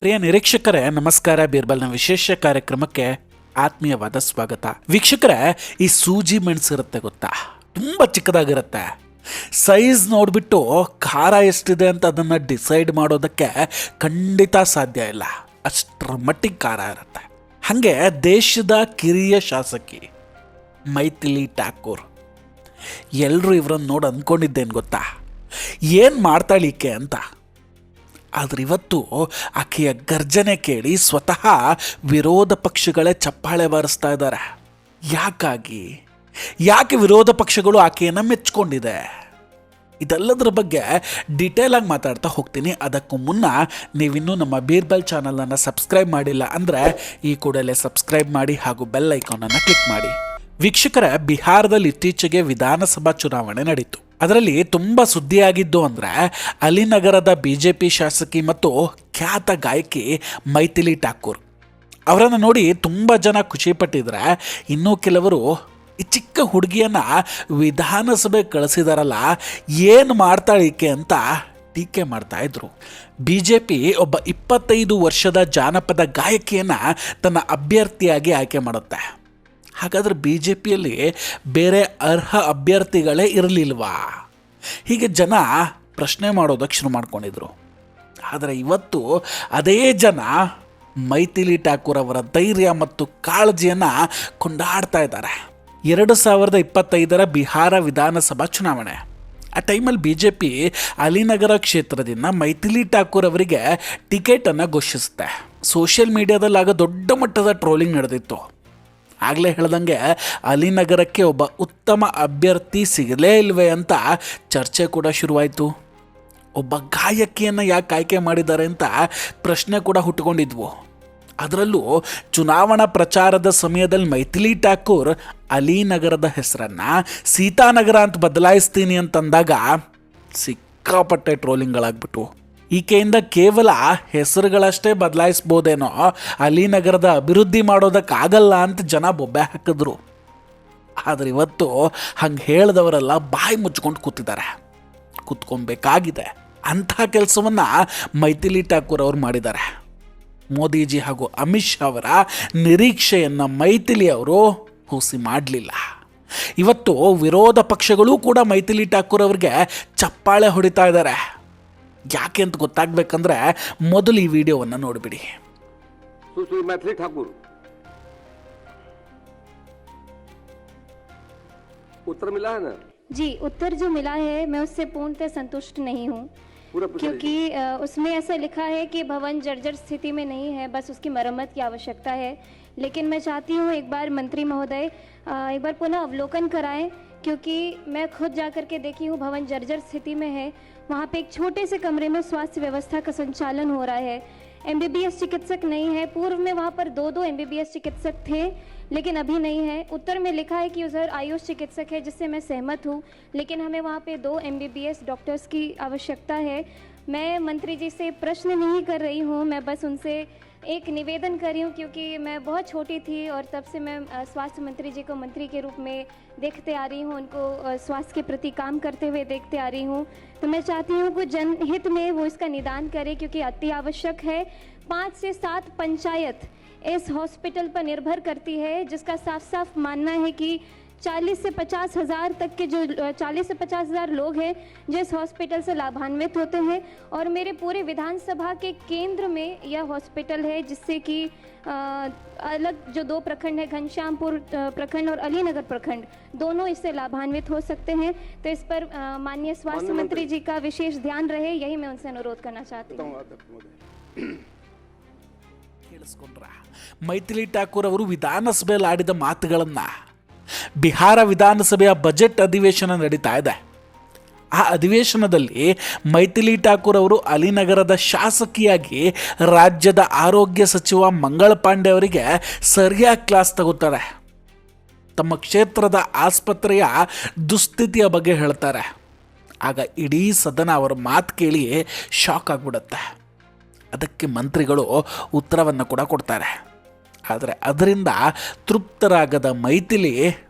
ಪ್ರಿಯ ನಿರೀಕ್ಷಕರೇ ನಮಸ್ಕಾರ. ಬೀರ್ಬಲ್ನ ವಿಶೇಷ ಕಾರ್ಯಕ್ರಮಕ್ಕೆ ಆತ್ಮೀಯವಾದ ಸ್ವಾಗತ. ವೀಕ್ಷಕರೇ, ಈ ಸೂಜಿ ಮೆಣಸಿರುತ್ತೆ ಗೊತ್ತಾ, ತುಂಬ ಚಿಕ್ಕದಾಗಿರುತ್ತೆ. ಸೈಜ್ ನೋಡಿಬಿಟ್ಟು ಖಾರ ಎಷ್ಟಿದೆ ಅಂತ ಅದನ್ನು ಡಿಸೈಡ್ ಮಾಡೋದಕ್ಕೆ ಖಂಡಿತ ಸಾಧ್ಯ ಇಲ್ಲ, ಅಷ್ಟರ ಮಟ್ಟಿಗೆ ಖಾರ ಇರುತ್ತೆ. ಹಾಗೆ ದೇಶದ ಕಿರಿಯ ಶಾಸಕಿ ಮೈಥಿಲಿ ಠಾಕೂರ್, ಎಲ್ಲರೂ ಇವರನ್ನು ನೋಡಿ ಅಂದ್ಕೊಂಡಿದ್ದೇನು ಗೊತ್ತಾ, ಏನು ಮಾಡ್ತಾಳೀಕೆ ಅಂತ. ಆದರೆ ಇವತ್ತು ಆಕೆಯ ಗರ್ಜನೆ ಕೇಳಿ ಸ್ವತಃ ವಿರೋಧ ಪಕ್ಷಗಳೇ ಚಪ್ಪಾಳೆ ಬಾರಿಸ್ತಾ ಇದ್ದಾರೆ. ಯಾಕೆ ವಿರೋಧ ಪಕ್ಷಗಳು ಆಕೆಯನ್ನು ಮೆಚ್ಚಿಕೊಂಡಿದೆ? ಇದೆಲ್ಲದರ ಬಗ್ಗೆ ಡೀಟೇಲ್ ಆಗಿ ಮಾತಾಡ್ತಾ ಹೋಗ್ತೀನಿ. ಅದಕ್ಕೂ ಮುನ್ನ ನೀವಿನ್ನೂ ನಮ್ಮ ಬೀರ್ಬಲ್ ಚಾನಲನ್ನು ಸಬ್ಸ್ಕ್ರೈಬ್ ಮಾಡಿಲ್ಲ ಅಂದರೆ ಈ ಕೂಡಲೇ ಸಬ್ಸ್ಕ್ರೈಬ್ ಮಾಡಿ ಹಾಗೂ ಬೆಲ್ ಐಕಾನನ್ನು ಕ್ಲಿಕ್ ಮಾಡಿ. ವೀಕ್ಷಕರ, ಬಿಹಾರದಲ್ಲಿ ಇತ್ತೀಚೆಗೆ ವಿಧಾನಸಭಾ ಚುನಾವಣೆ ನಡೀತು. ಅದರಲ್ಲಿ ತುಂಬ ಸುದ್ದಿಯಾಗಿದ್ದು ಅಂದರೆ ಅಲಿನಗರದ BJP ಶಾಸಕಿ ಮತ್ತು ಖ್ಯಾತ ಗಾಯಕಿ ಮೈಥಿಲಿ ಠಾಕೂರ್. ಅವರನ್ನು ನೋಡಿ ತುಂಬ ಜನ ಖುಷಿಪಟ್ಟಿದ್ರೆ, ಇನ್ನೂ ಕೆಲವರು ಈ ಚಿಕ್ಕ ಹುಡುಗಿಯನ್ನು ವಿಧಾನಸಭೆ ಕಳಿಸಿದಾರಲ್ಲ, ಏನು ಮಾಡ್ತಾಳೀಕೆ ಅಂತ ಟೀಕೆ ಮಾಡ್ತಾಯಿದ್ರು. BJP ಒಬ್ಬ 25 ವರ್ಷದ ಜಾನಪದ ಗಾಯಕಿಯನ್ನು ತನ್ನ ಅಭ್ಯರ್ಥಿಯಾಗಿ ಆಯ್ಕೆ ಮಾಡುತ್ತೆ. ಹಾಗಾದರೆ BJPಯಲ್ಲಿ ಬೇರೆ ಅರ್ಹ ಅಭ್ಯರ್ಥಿಗಳೇ ಇರಲಿಲ್ವಾ? ಹೀಗೆ ಜನ ಪ್ರಶ್ನೆ ಮಾಡೋದಕ್ಕೆ ಶುರು ಮಾಡ್ಕೊಂಡಿದ್ರು. ಆದರೆ ಇವತ್ತು ಅದೇ ಜನ ಮೈಥಿಲಿ ಠಾಕೂರ್ ಅವರ ಧೈರ್ಯ ಮತ್ತು ಕಾಳಜಿಯನ್ನು ಕೊಂಡಾಡ್ತಾ ಇದ್ದಾರೆ. 2025 ಬಿಹಾರ ವಿಧಾನಸಭಾ ಚುನಾವಣೆ. ಆ ಟೈಮಲ್ಲಿ BJP ಅಲಿನಗರ ಕ್ಷೇತ್ರದಿಂದ ಮೈಥಿಲಿ ಠಾಕೂರ್ ಅವರಿಗೆ ಟಿಕೆಟನ್ನು ಘೋಷಿಸುತ್ತೆ. ಸೋಷಿಯಲ್ ಮೀಡಿಯಾದಲ್ಲಿ ಆಗ ದೊಡ್ಡ ಮಟ್ಟದ ಟ್ರೋಲಿಂಗ್ ನಡೆದಿತ್ತು. ಆಗಲೇ ಹೇಳ್ದಂಗೆ ಅಲಿನಗರಕ್ಕೆ ಒಬ್ಬ ಉತ್ತಮ ಅಭ್ಯರ್ಥಿ ಸಿಗಲೇ ಇಲ್ವೇ ಅಂತ ಚರ್ಚೆ ಕೂಡ ಶುರುವಾಯಿತು. ಒಬ್ಬ ಗಾಯಕಿಯನ್ನು ಯಾಕೆ ಆಯ್ಕೆ ಮಾಡಿದ್ದಾರೆ ಅಂತ ಪ್ರಶ್ನೆ ಕೂಡ ಹುಟ್ಟುಕೊಂಡಿದ್ವು. ಅದರಲ್ಲೂ ಚುನಾವಣಾ ಪ್ರಚಾರದ ಸಮಯದಲ್ಲಿ ಮೈಥಿಲಿ ಠಾಕೂರ್ ಅಲಿನಗರದ ಹೆಸರನ್ನು ಸೀತಾನಗರ ಅಂತ ಬದಲಾಯಿಸ್ತೀನಿ ಅಂತಂದಾಗ ಸಿಕ್ಕಾಪಟ್ಟೆ ಟ್ರೋಲಿಂಗ್ಗಳಾಗ್ಬಿಟ್ಟು, ಈಕೆಯಿಂದ ಕೇವಲ ಹೆಸರುಗಳಷ್ಟೇ ಬದಲಾಯಿಸ್ಬೋದೇನೋ, ಅಲಿನಗರದ ಅಭಿವೃದ್ಧಿ ಮಾಡೋದಕ್ಕಾಗಲ್ಲ ಅಂತ ಜನ ಬೊಬ್ಬೆ ಹಾಕಿದ್ರು. ಆದರೆ ಇವತ್ತು ಹಂಗೆ ಹೇಳಿದವರೆಲ್ಲ ಬಾಯಿ ಮುಚ್ಕೊಂಡು ಕೂತ್ಕೊಬೇಕಾಗಿದೆ. ಅಂಥ ಕೆಲಸವನ್ನು ಮೈಥಿಲಿ ಠಾಕೂರ್ ಅವರು ಮಾಡಿದ್ದಾರೆ. ಮೋದಿಜಿ ಹಾಗೂ ಅಮಿತ್ ಶಾ ಅವರ ನಿರೀಕ್ಷೆಯನ್ನು ಮೈಥಿಲಿ ಅವರು ಹುಸಿ ಮಾಡಲಿಲ್ಲ. ಇವತ್ತು ವಿರೋಧ ಪಕ್ಷಗಳೂ ಕೂಡ ಮೈಥಿಲಿ ಠಾಕೂರ್ ಅವರಿಗೆ ಚಪ್ಪಾಳೆ ಹೊಡಿತಾ ಇದ್ದಾರೆ. ಯಾಕೆ ಅಂತ ಗೊತ್ತಾಗಬೇಕಂದ್ರೆ ಮೊದಲು ಈ ವಿಡಿಯೋವನ್ನು ನೋಡಿಬಿಡಿ. ಮೈಥಿಲಿ ಠಾಕೂರ್, उत्तर मिला है ना? जी, उत्तर जो मिला है मैं उससे पूर्णतः संतुष्ट नहीं हूँ, क्योंकि उसमें ऐसा लिखा है कि भवन जर्जर स्थिति में नहीं है, बस उसकी मरम्मत की आवश्यकता है. लेकिन मैं चाहती हूँ एक बार मंत्री महोदय एक बार पुनः अवलोकन कराएं, क्योंकि मैं खुद जा कर के देखी हूँ भवन जर्जर स्थिति में है. वहाँ पे एक छोटे से कमरे में स्वास्थ्य व्यवस्था का संचालन हो रहा है. MBBS चिकित्सक नहीं है. पूर्व में वहाँ पर 2 MBBS चिकित्सक थे, लेकिन अभी नहीं है. उत्तर में लिखा है कि उधर आयुष चिकित्सक है, जिससे मैं सहमत हूँ, लेकिन हमें वहाँ पे 2 MBBS डॉक्टर्स की आवश्यकता है. मैं मंत्री जी से प्रश्न नहीं कर रही हूँ, मैं बस उनसे एक निवेदन कर रही हूँ, क्योंकि मैं बहुत छोटी थी और तब से मैं स्वास्थ्य मंत्री जी को मंत्री के रूप में देखते आ रही हूँ, उनको स्वास्थ्य के प्रति काम करते हुए देखते आ रही हूँ. तो मैं चाहती हूँ कि जनहित में वो इसका निदान करें, क्योंकि अति आवश्यक है. 5 से 7 पंचायत इस हॉस्पिटल पर निर्भर करती है, जिसका साफ साफ मानना है कि 40 से 50 हज़ार तक के जो 40 से 50 हज़ार लोग हैं जो इस हॉस्पिटल से लाभान्वित होते हैं. और मेरे पूरे विधानसभा के केंद्र में यह हॉस्पिटल है, जिससे कि अलग जो 2 प्रखंड है, घनश्यामपुर प्रखंड और अलीनगर प्रखंड, दोनों इससे लाभान्वित हो सकते हैं. तो इस पर माननीय स्वास्थ्य मंत्री जी का विशेष ध्यान रहे, यही मैं उनसे अनुरोध करना चाहती हूँ. ಮೈಥಿಲಿ ಠಾಕೂರ್ ಅವರು ವಿಧಾನಸಭೆಯಲ್ಲಿ ಆಡಿದ ಮಾತುಗಳನ್ನು, ಬಿಹಾರ ವಿಧಾನಸಭೆಯ ಬಜೆಟ್ ಅಧಿವೇಶನ ನಡೀತಾ ಇದೆ. ಆ ಅಧಿವೇಶನದಲ್ಲಿ ಮೈಥಿಲಿ ಠಾಕೂರ್ ಅವರು ಅಲಿನಗರದ ಶಾಸಕಿಯಾಗಿ ರಾಜ್ಯದ ಆರೋಗ್ಯ ಸಚಿವ ಮಂಗಳ ಪಾಂಡೆ ಅವರಿಗೆ ಸರಿಯಾಗಿ ಕ್ಲಾಸ್ ತಗೋತಾರೆ. ತಮ್ಮ ಕ್ಷೇತ್ರದ ಆಸ್ಪತ್ರೆಯ ದುಸ್ಥಿತಿಯ ಬಗ್ಗೆ ಹೇಳ್ತಾರೆ. ಆಗ ಇಡೀ ಸದನ ಅವರ ಮಾತು ಕೇಳಿ ಶಾಕ್ ಆಗಿಬಿಡುತ್ತೆ. ಅದಕ್ಕೆ ಮಂತ್ರಿಗಳು ಉತ್ತರವನ್ನು ಕೂಡ ಕೊಡ್ತಾರೆ. ಆದರೆ ಅದರಿಂದ ತೃಪ್ತರಾಗದ ಮೈಥಿಲಿ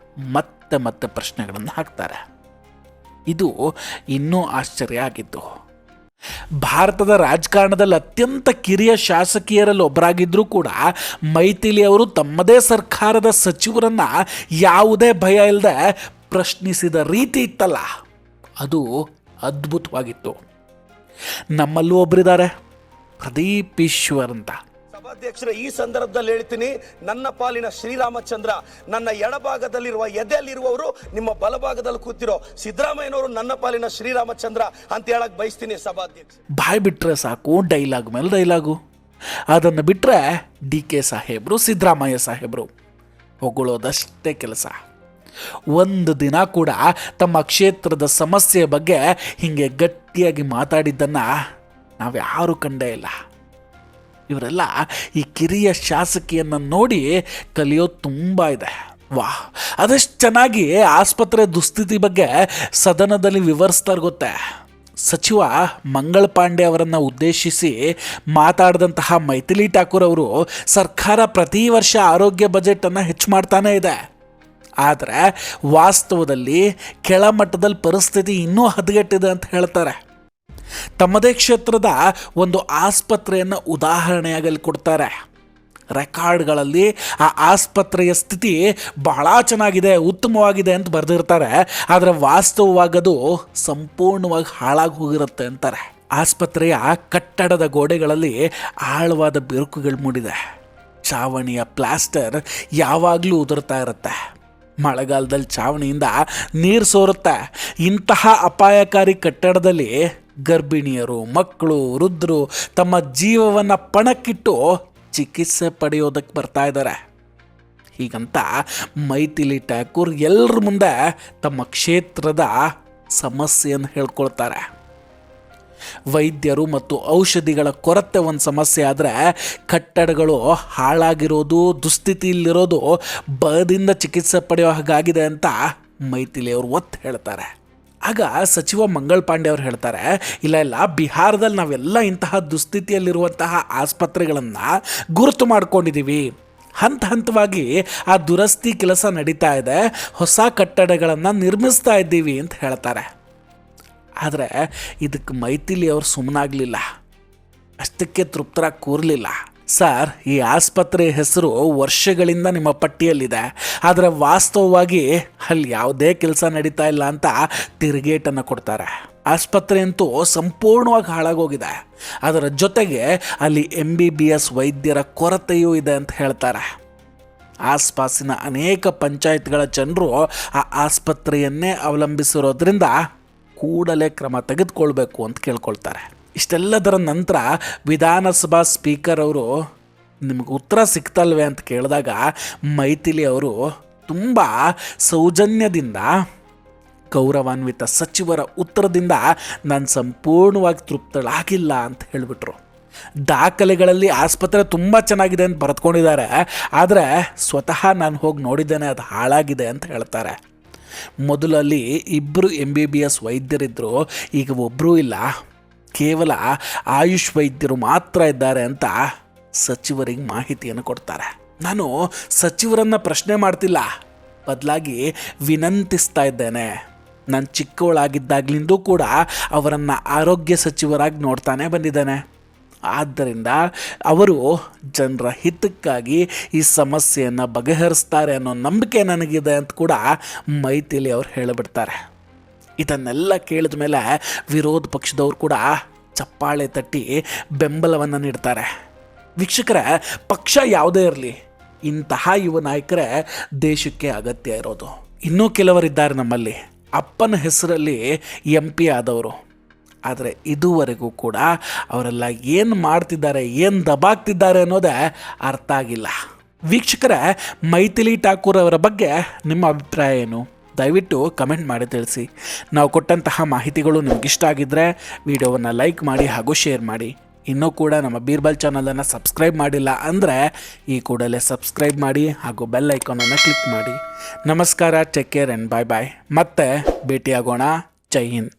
ಮತ್ತೆ ಪ್ರಶ್ನೆಗಳನ್ನು ಹಾಕ್ತಾರೆ. ಇದು ಇನ್ನೂ ಆಶ್ಚರ್ಯ ಆಗಿದ್ದು, ಭಾರತದ ರಾಜಕಾರಣದಲ್ಲಿ ಅತ್ಯಂತ ಕಿರಿಯ ಶಾಸಕಿಯರಲ್ಲಿ ಒಬ್ಬರಾಗಿದ್ದರೂ ಕೂಡ ಮೈಥಿಲಿ ಅವರು ತಮ್ಮದೇ ಸರ್ಕಾರದ ಸಚಿವರನ್ನು ಯಾವುದೇ ಭಯ ಇಲ್ಲದೆ ಪ್ರಶ್ನಿಸಿದ ರೀತಿ ಇತ್ತಲ್ಲ, ಅದು ಅದ್ಭುತವಾಗಿತ್ತು. ನಮ್ಮಲ್ಲೂ ಒಬ್ಬರಿದ್ದಾರೆ, ಪ್ರದೀಪ್ ಈಶ್ವರ್ ಅಂತ. ಸಭಾಧ್ಯಕ್ಷರ ಈ ಸಂದರ್ಭದಲ್ಲಿ ಹೇಳ್ತೀನಿ, ನನ್ನ ಪಾಲಿನ ಶ್ರೀರಾಮಚಂದ್ರ, ನನ್ನ ಎಡಭಾಗದಲ್ಲಿರುವ ಎದೆಯಲ್ಲಿರುವವರು ನಿಮ್ಮ ಬಲಭಾಗದಲ್ಲಿ ಕೂತಿರೋ ಸಿದ್ದರಾಮಯ್ಯನವರು ನನ್ನ ಪಾಲಿನ ಶ್ರೀರಾಮಚಂದ್ರ ಅಂತ ಹೇಳಕ್ ಬಯಸ್ತೀನಿ ಸಭಾಧ್ಯಕ್ಷ. ಬಾಯ್ ಬಿಟ್ಟರೆ ಸಾಕು, ಡೈಲಾಗ್ ಮೇಲೆ ಡೈಲಾಗು. ಅದನ್ನು ಬಿಟ್ಟರೆ DK ಸಾಹೇಬರು, ಸಿದ್ದರಾಮಯ್ಯ ಸಾಹೇಬರು ಹೊಗಳೋದಷ್ಟೇ ಕೆಲಸ. ಒಂದು ದಿನ ಕೂಡ ತಮ್ಮ ಕ್ಷೇತ್ರದ ಸಮಸ್ಯೆ ಬಗ್ಗೆ ಹೀಗೆ ಗಟ್ಟಿಯಾಗಿ ಮಾತಾಡಿದ್ದನ್ನು ನಾವ್ಯಾರೂ ಕಂಡೇ ಇಲ್ಲ. ಇವರೆಲ್ಲ ಈ ಕಿರಿಯ ಶಾಸಕಿಯನ್ನು ನೋಡಿ ಕಲಿಯೋದು ತುಂಬ ಇದೆ. ವಾಹ್, ಅದಷ್ಟು ಚೆನ್ನಾಗಿ ಆಸ್ಪತ್ರೆ ದುಸ್ಥಿತಿ ಬಗ್ಗೆ ಸದನದಲ್ಲಿ ವಿವರಿಸ್ತಾರೆ ಗೊತ್ತೇ. ಸಚಿವ ಮಂಗಳ್ ಪಾಂಡೆ ಅವರನ್ನು ಉದ್ದೇಶಿಸಿ ಮಾತಾಡಿದಂತಹ ಮೈಥಿಲಿ ಠಾಕೂರ್ ಅವರು ಸರ್ಕಾರ ಪ್ರತಿ ವರ್ಷ ಆರೋಗ್ಯ ಬಜೆಟನ್ನು ಹೆಚ್ಚು ಮಾಡ್ತಾನೇ ಇದೆ, ಆದರೆ ವಾಸ್ತವದಲ್ಲಿ ಕೆಳಮಟ್ಟದಲ್ಲಿ ಪರಿಸ್ಥಿತಿ ಇನ್ನೂ ಹದಗೆಟ್ಟಿದೆ ಅಂತ ಹೇಳ್ತಾರೆ. ತಮ್ಮದೇ ಕ್ಷೇತ್ರದ ಒಂದು ಆಸ್ಪತ್ರೆಯನ್ನು ಉದಾಹರಣೆಯಾಗಿ ಕೊಡ್ತಾರೆ. ರೆಕಾರ್ಡ್ಗಳಲ್ಲಿ ಆ ಆಸ್ಪತ್ರೆಯ ಸ್ಥಿತಿ ಬಹಳ ಚೆನ್ನಾಗಿದೆ, ಉತ್ತಮವಾಗಿದೆ ಅಂತ ಬರೆದಿರ್ತಾರೆ, ಆದರೆ ವಾಸ್ತವವಾಗದು ಸಂಪೂರ್ಣವಾಗಿ ಹಾಳಾಗಿ ಹೋಗಿರುತ್ತೆ ಅಂತಾರೆ. ಆಸ್ಪತ್ರೆಯ ಕಟ್ಟಡದ ಗೋಡೆಗಳಲ್ಲಿ ಆಳವಾದ ಬಿರುಕುಗಳು ಮೂಡಿದೆ. ಚಾವಣಿಯ ಪ್ಲಾಸ್ಟರ್ ಯಾವಾಗಲೂ ಉದುರ್ತಾ ಇರುತ್ತೆ. ಮಳೆಗಾಲದಲ್ಲಿ ಚಾವಣಿಯಿಂದ ನೀರು ಸೋರುತ್ತೆ. ಇಂತಹ ಅಪಾಯಕಾರಿ ಕಟ್ಟಡದಲ್ಲಿ ಗರ್ಭಿಣಿಯರು, ಮಕ್ಕಳು, ವೃದ್ಧರು ತಮ್ಮ ಜೀವವನ್ನು ಪಣಕ್ಕಿಟ್ಟು ಚಿಕಿತ್ಸೆ ಪಡೆಯೋದಕ್ಕೆ ಬರ್ತಾ ಇದ್ದಾರೆ. ಹೀಗಂತ ಮೈಥಿಲಿ ಠಾಕೂರ್ ಎಲ್ಲರ ಮುಂದೆ ತಮ್ಮ ಕ್ಷೇತ್ರದ ಸಮಸ್ಯೆಯನ್ನು ಹೇಳ್ಕೊಳ್ತಾರೆ. ವೈದ್ಯರು ಮತ್ತು ಔಷಧಿಗಳ ಕೊರತೆ ಒಂದು ಸಮಸ್ಯೆ ಆದರೆ, ಕಟ್ಟಡಗಳು ಹಾಳಾಗಿರೋದು, ದುಸ್ಥಿತಿಯಲ್ಲಿರೋದು ಬದಿಂದ ಚಿಕಿತ್ಸೆ ಪಡೆಯೋ ಹಾಗಾಗಿದೆ ಅಂತ ಮೈಥಿಲಿ ಅವರು ಒತ್ತು ಹೇಳ್ತಾರೆ. ಆಗ ಸಚಿವ ಮಂಗಳ್ ಪಾಂಡೆ ಅವರು ಹೇಳ್ತಾರೆ, ಇಲ್ಲ ಬಿಹಾರದಲ್ಲಿ ನಾವೆಲ್ಲ ಇಂತಹ ದುಸ್ಥಿತಿಯಲ್ಲಿರುವಂತಹ ಆಸ್ಪತ್ರೆಗಳನ್ನು ಗುರುತು ಮಾಡ್ಕೊಂಡಿದ್ದೀವಿ, ಹಂತ ಹಂತವಾಗಿ ಆ ದುರಸ್ತಿ ಕೆಲಸ ನಡೀತಾ ಇದೆ, ಹೊಸ ಕಟ್ಟಡಗಳನ್ನು ನಿರ್ಮಿಸ್ತಾ ಇದ್ದೀವಿ ಅಂತ ಹೇಳ್ತಾರೆ. ಆದರೆ ಇದಕ್ಕೆ ಮೈಥಿಲಿ ಅವರು ಸುಮ್ಮನಾಗಲಿಲ್ಲ, ಅಷ್ಟಕ್ಕೆ ತೃಪ್ತರಾಗಿ ಕೂರಲಿಲ್ಲ. ಸರ್, ಈ ಆಸ್ಪತ್ರೆ ಹೆಸರು ವರ್ಷಗಳಿಂದ ನಿಮ್ಮ ಪಟ್ಟಿಯಲ್ಲಿದೆ, ಆದರೆ ವಾಸ್ತವವಾಗಿ ಅಲ್ಲಿ ಯಾವುದೇ ಕೆಲಸ ನಡೀತಾ ಇಲ್ಲ ಅಂತ ತಿರುಗೇಟನ್ನು ಕೊಡ್ತಾರೆ. ಆಸ್ಪತ್ರೆ ಅಂತೂ ಸಂಪೂರ್ಣವಾಗಿ ಹಾಳಾಗೋಗಿದೆ, ಅದರ ಜೊತೆಗೆ ಅಲ್ಲಿ MBBS ವೈದ್ಯರ ಕೊರತೆಯೂ ಇದೆ ಅಂತ ಹೇಳ್ತಾರೆ. ಆಸ್ಪಾಸಿನ ಅನೇಕ ಪಂಚಾಯತ್ಗಳ ಜನರು ಆ ಆಸ್ಪತ್ರೆಯನ್ನೇ ಅವಲಂಬಿಸಿರೋದ್ರಿಂದ ಕೂಡಲೇ ಕ್ರಮ ತೆಗೆದುಕೊಳ್ಬೇಕು ಅಂತ ಕೇಳ್ಕೊಳ್ತಾರೆ. ಇಷ್ಟೆಲ್ಲದರ ನಂತರ ವಿಧಾನಸಭಾ ಸ್ಪೀಕರ್ ಅವರು ನಿಮಗೆ ಉತ್ತರ ಸಿಗ್ತಲ್ವೇ ಅಂತ ಕೇಳಿದಾಗ ಮೈಥಿಲಿ ಅವರು ತುಂಬ ಸೌಜನ್ಯದಿಂದ, ಗೌರವಾನ್ವಿತ ಸಚಿವರ ಉತ್ತರದಿಂದ ನಾನು ಸಂಪೂರ್ಣವಾಗಿ ತೃಪ್ತಳಾಗಿಲ್ಲ ಅಂತ ಹೇಳಿಬಿಟ್ರು. ದಾಖಲೆಗಳಲ್ಲಿ ಆಸ್ಪತ್ರೆ ತುಂಬ ಚೆನ್ನಾಗಿದೆ ಅಂತ ಬರೆದುಕೊಂಡಿದ್ದಾರೆ, ಆದರೆ ಸ್ವತಃ ನಾನು ಹೋಗಿ ನೋಡಿದ್ದೇನೆ, ಅದು ಹಾಳಾಗಿದೆ ಅಂತ ಹೇಳ್ತಾರೆ. ಮೊದಲಲ್ಲಿ 2 MBBS ವೈದ್ಯರಿದ್ದರು, ಈಗ ಒಬ್ಬರೂ ಇಲ್ಲ, ಕೇವಲ ಆಯುಷ್ ವೈದ್ಯರು ಮಾತ್ರ ಇದ್ದಾರೆ ಅಂತ ಸಚಿವರಿಗೆ ಮಾಹಿತಿಯನ್ನು ಕೊಡ್ತಾರೆ. ನಾನು ಸಚಿವರನ್ನು ಪ್ರಶ್ನೆ ಮಾಡ್ತಿಲ್ಲ, ಬದಲಾಗಿ ವಿನಂತಿಸ್ತಾ ಇದ್ದೇನೆ. ನಾನು ಚಿಕ್ಕವಳಾಗಿದ್ದಾಗಲಿಂದೂ ಕೂಡ ಅವರನ್ನು ಆರೋಗ್ಯ ಸಚಿವರಾಗಿ ನೋಡ್ತಾನೆ ಬಂದಿದ್ದೇನೆ. ಆದ್ದರಿಂದ ಅವರು ಜನರ ಹಿತಕ್ಕಾಗಿ ಈ ಸಮಸ್ಯೆಯನ್ನು ಬಗೆಹರಿಸ್ತಾರೆ ಅನ್ನೋ ನಂಬಿಕೆ ನನಗಿದೆ ಅಂತ ಕೂಡ ಮೈಥಿಲಿ ಅವರು ಹೇಳಿಬಿಡ್ತಾರೆ. ಇದನ್ನೆಲ್ಲ ಕೇಳಿದ ಮೇಲೆ ವಿರೋಧ ಪಕ್ಷದವ್ರು ಕೂಡ ಚಪ್ಪಾಳೆ ತಟ್ಟಿ ಬೆಂಬಲವನ್ನು ನೀಡ್ತಾರೆ. ವೀಕ್ಷಕರೇ, ಪಕ್ಷ ಯಾವುದೇ ಇರಲಿ, ಇಂತಹ ಯುವ ನಾಯಕರೇ ದೇಶಕ್ಕೆ ಅಗತ್ಯ ಇರೋದು. ಇನ್ನೂ ಕೆಲವರಿದ್ದಾರೆ ನಮ್ಮಲ್ಲಿ, ಅಪ್ಪನ ಹೆಸರಲ್ಲಿ MP ಆದವರು, ಆದರೆ ಇದುವರೆಗೂ ಕೂಡ ಅವರೆಲ್ಲ ಏನು ಮಾಡ್ತಿದ್ದಾರೆ, ಏನು ದಬಾಗ್ತಿದ್ದಾರೆ ಅನ್ನೋದೇ ಅರ್ಥ ಆಗಿಲ್ಲ. ವೀಕ್ಷಕರೇ, ಮೈಥಿಲಿ ಠಾಕೂರ್ ಅವರ ಬಗ್ಗೆ ನಿಮ್ಮ ಅಭಿಪ್ರಾಯ ಏನು? ದಯವಿಟ್ಟು ಕಮೆಂಟ್ ಮಾಡಿ ತಿಳಿಸಿ. ನಾವು ಕೊಟ್ಟಂತಹ ಮಾಹಿತಿಗಳು ನಿಮಗಿಷ್ಟ ಆಗಿದ್ದರೆ ವಿಡಿಯೋವನ್ನು ಲೈಕ್ ಮಾಡಿ ಹಾಗೂ ಶೇರ್ ಮಾಡಿ. ಇನ್ನೂ ಕೂಡ ನಮ್ಮ ಬೀರ್ಬಲ್ ಚಾನಲನ್ನು ಸಬ್ಸ್ಕ್ರೈಬ್ ಮಾಡಿಲ್ಲ ಅಂದರೆ ಈ ಕೂಡಲೇ ಸಬ್ಸ್ಕ್ರೈಬ್ ಮಾಡಿ ಹಾಗೂ ಬೆಲ್ ಐಕಾನನ್ನು ಕ್ಲಿಕ್ ಮಾಡಿ. ನಮಸ್ಕಾರ, ಟೇಕ್ ಕೇರ್ ಆ್ಯಂಡ್ ಬಾಯ್ ಬಾಯ್. ಮತ್ತೆ ಭೇಟಿಯಾಗೋಣ. ಜೈ ಹಿಂದ್.